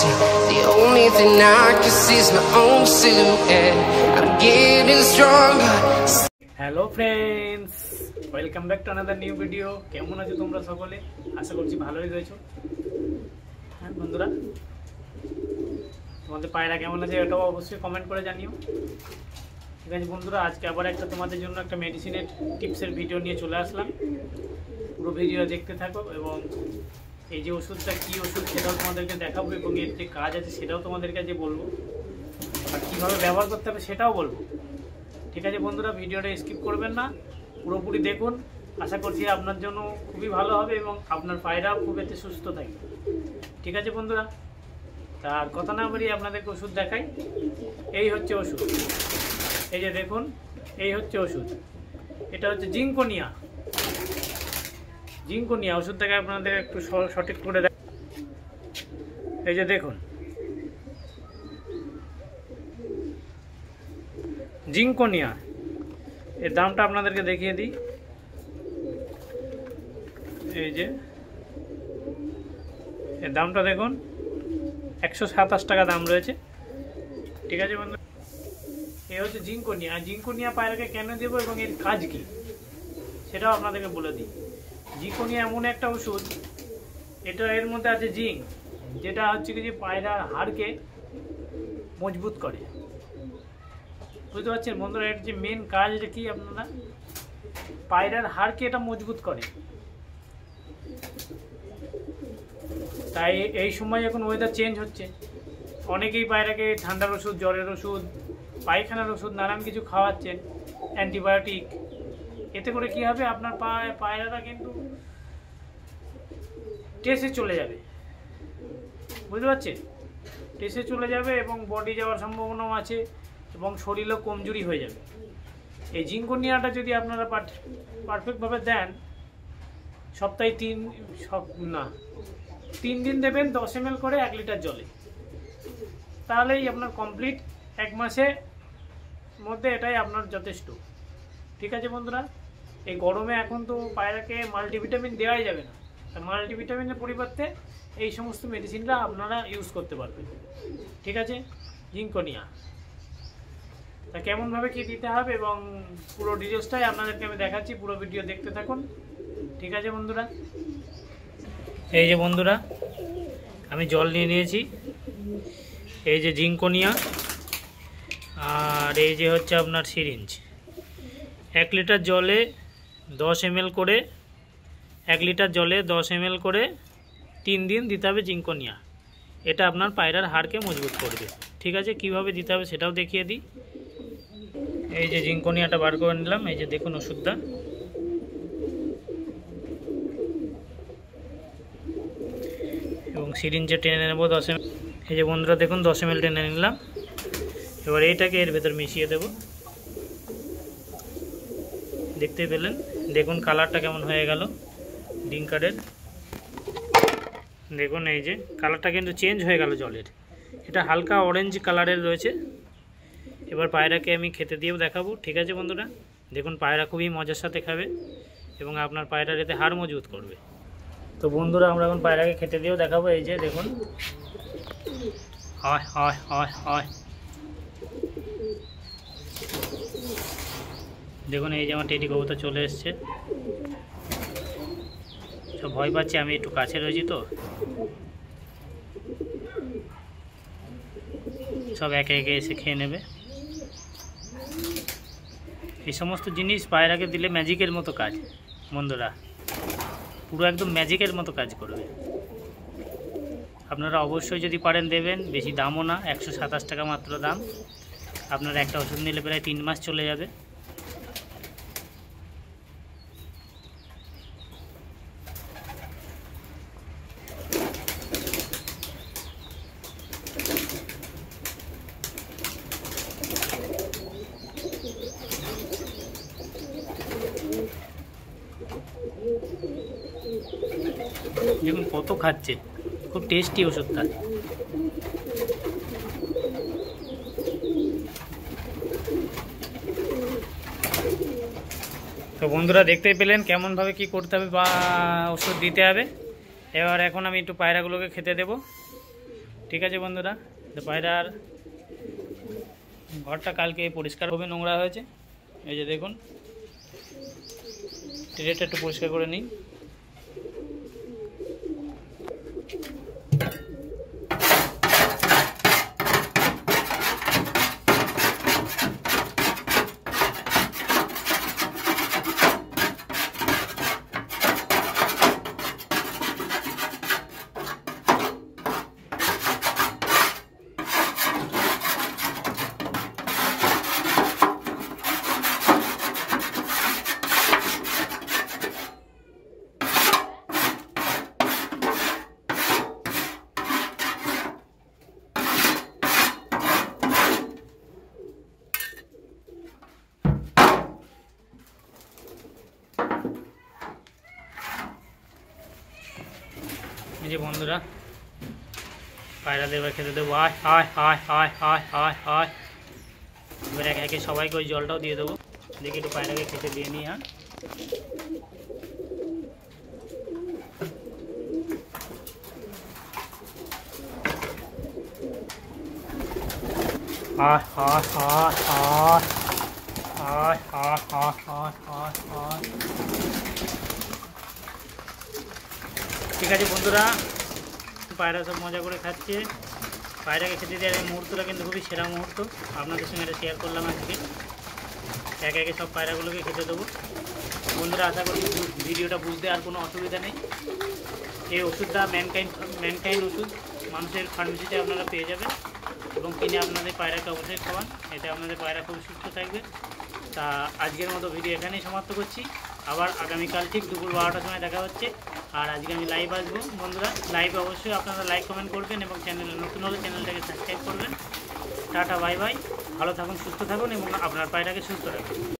see. The only thing I can see is my own silhouette. I'm getting stronger. Hello friends, welcome back to another new video. কেমন আছো তোমরা সকলে? আশা করছি ভালোই রয়েছো। হ্যাঁ বন্ধুরা, তোমাদের পায়রা কেমন আছে এটাও অবশ্যই কমেন্ট করে জানিও। ঠিক আছে বন্ধুরা, আজকে আবার একটা তোমাদের জন্য একটা মেডিসিনের টিপসের ভিডিও নিয়ে চলে আসলাম। পুরো ভিডিও দেখতে থাকো এবং এই যে ওষুধটা কী ওষুধ সেটাও তোমাদেরকে দেখাবো এবং এর যে কাজ আছে সেটাও তোমাদের কাছে বলবো, আর কীভাবে ব্যবহার করতে হবে সেটাও বলবো। ঠিক আছে বন্ধুরা, ভিডিওটা স্কিপ করবেন না, পুরোপুরি দেখুন। আশা করছি আপনার জন্য খুবই ভালো হবে এবং আপনার পায়রাও খুব এতে সুস্থ থাকবে। ঠিক আছে বন্ধুরা, তার কথা না বাড়িয়ে আপনাদেরকে ওষুধ দেখাই। এই হচ্ছে ওষুধ, এই যে দেখুন, এই হচ্ছে ওষুধ। এটা হচ্ছে জিঙ্কোনিয়া। জিঙ্কোনিয়া ওষুধটাকে আপনাদের একটু সঠিক করে দেখ। এই যে দেখুন, জিঙ্কোনিয়া, এর দামটা আপনাদেরকে দেখিয়ে দিই। এই যে এর দামটা দেখুন, 127 টাকা দাম রয়েছে। ঠিক আছে বন্ধু, এ হচ্ছে জিঙ্কোনিয়া। জিঙ্কোনিয়া পায়রাকে কেন দেবো এবং এর কাজ কি সেটাও আপনাদেরকে বলে দিই। জিঙ্কোনিয়া এমন একটা ওষুধ, এটা এর মধ্যে আছে জিঙ্ক, যেটা হচ্ছে কি যে পায়রার হাড়কে মজবুত করে। বুঝতে পারছেন বন্ধুরা, এর যে মেন কাজ এটা কি, আপনারা পায়রার হাড়কে এটা মজবুত করে। তাই এই সময় এখন ওয়েদার চেঞ্জ হচ্ছে, অনেকেই পায়রাকে ঠান্ডার ওষুধ, জ্বরের ওষুধ, পায়খানার ওষুধ নানান কিছু খাওয়াচ্ছেন, অ্যান্টিবায়োটিক। এতে করে কি হবে, আপনার পায়রাটা কিন্তু টেসে চলে যাবে। বুঝতে পারছেন, টেসে চলে যাবে এবং বডি যাওয়ার সম্ভাবনাও আছে এবং শরীরও কমজোরি হয়ে যাবে। এই জিঙ্কোনিয়াটা যদি আপনারা পারফেক্টভাবে দেন, সপ্তাহে 3 দিন দেবেন 10 ml করে 1 লিটার জলে, তাহলেই আপনার কমপ্লিট 1 মাসের মধ্যে এটাই আপনার যথেষ্ট। ঠিক আছে বন্ধুরা, এই গরমে এখন তো পায়রাকে মাল্টিভিটামিন দেওয়াই যাবে না, মাল্টিভিটামিনের পরিবর্তে এই সমস্ত মেডিসিনটা আপনারা ইউজ করতে পারবেন। ঠিক আছে, জিঙ্কোনিয়া তা কেমনভাবে কী দিতে হবে এবং পুরো ডিটেলসটাই আপনাদেরকে আমি দেখাচ্ছি, পুরো ভিডিও দেখতে থাকুন। ঠিক আছে বন্ধুরা, এই যে বন্ধুরা, আমি জল নিয়ে নিয়েছি। এই যে জিঙ্কোনিয়া, আর এই যে হচ্ছে আপনার সিরিঞ্জ। 1 লিটার জলে 10 ml করে, 1 লিটার জলে 10 ml করে 3 দিন দিতে হবে জিঙ্কোনিয়া। এটা আপনার পায়রার হাড়কে মজবুত করবে। ঠিক আছে, কিভাবে দিতে হবে সেটাও দেখিয়ে দিই। এই যে জিঙ্কোনিয়াটা বার করে নিলাম, এই যে দেখুন ওষুধটা। এবং সিরিঞ্জে টেনে নেব 10 ml। এই যে বন্ধুরা দেখুন 10 ml টেনে নিলাম। এবার এইটাকে এর ভেতর মিশিয়ে দেব। দেখতে পেলেন, দেখুন কালারটা কেমন হয়ে গেল ডিঙ্কারের। দেখুন এই যে কালারটা কিন্তু চেঞ্জ হয়ে গেল জলের, এটা হালকা অরেঞ্জ কালারের রয়েছে। এবার পায়রাকে আমি খেতে দিয়েও দেখাবো। ঠিক আছে বন্ধুরা, দেখুন পায়রা খুবই মজার সাথে খাবে এবং আপনার পায়রার এতে হাড় মজবুত করবে। তো বন্ধুরা, আমরা এখন পায়রাকে খেতে দিয়েও দেখাবো। এই যে দেখুন, হয় হয় হয় হয়, দেখুন এই যে আমার টেডি কবুতর চলে এসছে। সব ভয় পাচ্ছে, আমি একটু কাছে রয়েছি তো, সব একে একে এসে খেয়ে নেবে। এই সমস্ত জিনিস পায়রাকে দিলে ম্যাজিকের মতো কাজ বন্ধুরা, পুরো একদম ম্যাজিকের মতো কাজ করবে। আপনারা অবশ্যই যদি পারেন দেবেন, বেশি দামও না, 127 টাকা মাত্র দাম। আপনারা একটা ওষুধ নিলে প্রায় 3 মাস চলে যাবে। দেখুন কত খাচ্ছে, খুব টেস্টি ওষুধটা। তো বন্ধুরা দেখতেই পেলেন কেমনভাবে কি করতে হবে বা ওষুধ দিতে হবে। এখন আমি একটু পায়রাগুলোকে খেতে দেব। ঠিক আছে বন্ধুরা, তো পায়রার ঘরটা কালকে পরিষ্কারভাবে নোংরা হয়েছে। এই যে দেখুন, ট্রেটা একটু পরিষ্কার করে নিই। এই যে বন্ধুরা, পায়রাদের এবার খেতে দেবো। আয় আয় আয় আয় আয় আয় আয়। এবার একে একে সবাইকে ওই জলটাও দিয়ে দেবো। দেখি একটু পায়রাকে খেতে দিয়ে নিই। হ্যাঁ, আয় আয় আয় আয় আয় আয় আয় আয় আয় আয়। ঠিক আছে বন্ধুরা, পায়রা সব মজা করে খাচ্ছে। পায়রাকে খেতে দেওয়ার এই মুহূর্তটা কিন্তু খুবই সেরা মুহূর্ত, আপনাদের সঙ্গে এটা শেয়ার করলাম আজকে। একে একে সব পায়রাগুলোকে খেতে দেবো। বন্ধুরা, আশা করি ভিডিওটা বুঝতে আর কোনো অসুবিধা নেই। এই ওষুধটা ম্যানকাইন্ড ওষুধ মানুষের ফার্মেসিতে আপনারা পেয়ে যাবেন, এবং কিনে আপনাদের পায়রাকে অবশ্যই খাওয়ান। এতে আপনাদের পায়রা খুব সুস্থ থাকবে। তা আজকের মতো ভিডিও এখানেই সমাপ্ত করছি। আবার আগামীকাল ঠিক দুপুর 12টার সময় দেখা হচ্ছে। আর আজকে আমি লাইভ আসবো বন্ধুরা। লাইভে অবশ্যই আপনারা লাইক কমেন্ট করবেন, এবং চ্যানেলে নতুন হলে চ্যানেলটাকে সাবস্ক্রাইব করবেন। Tata, bye bye. ভালো থাকুন, সুস্থ থাকুন, এবং আপনার পায়রাকে সুস্থ রাখুন।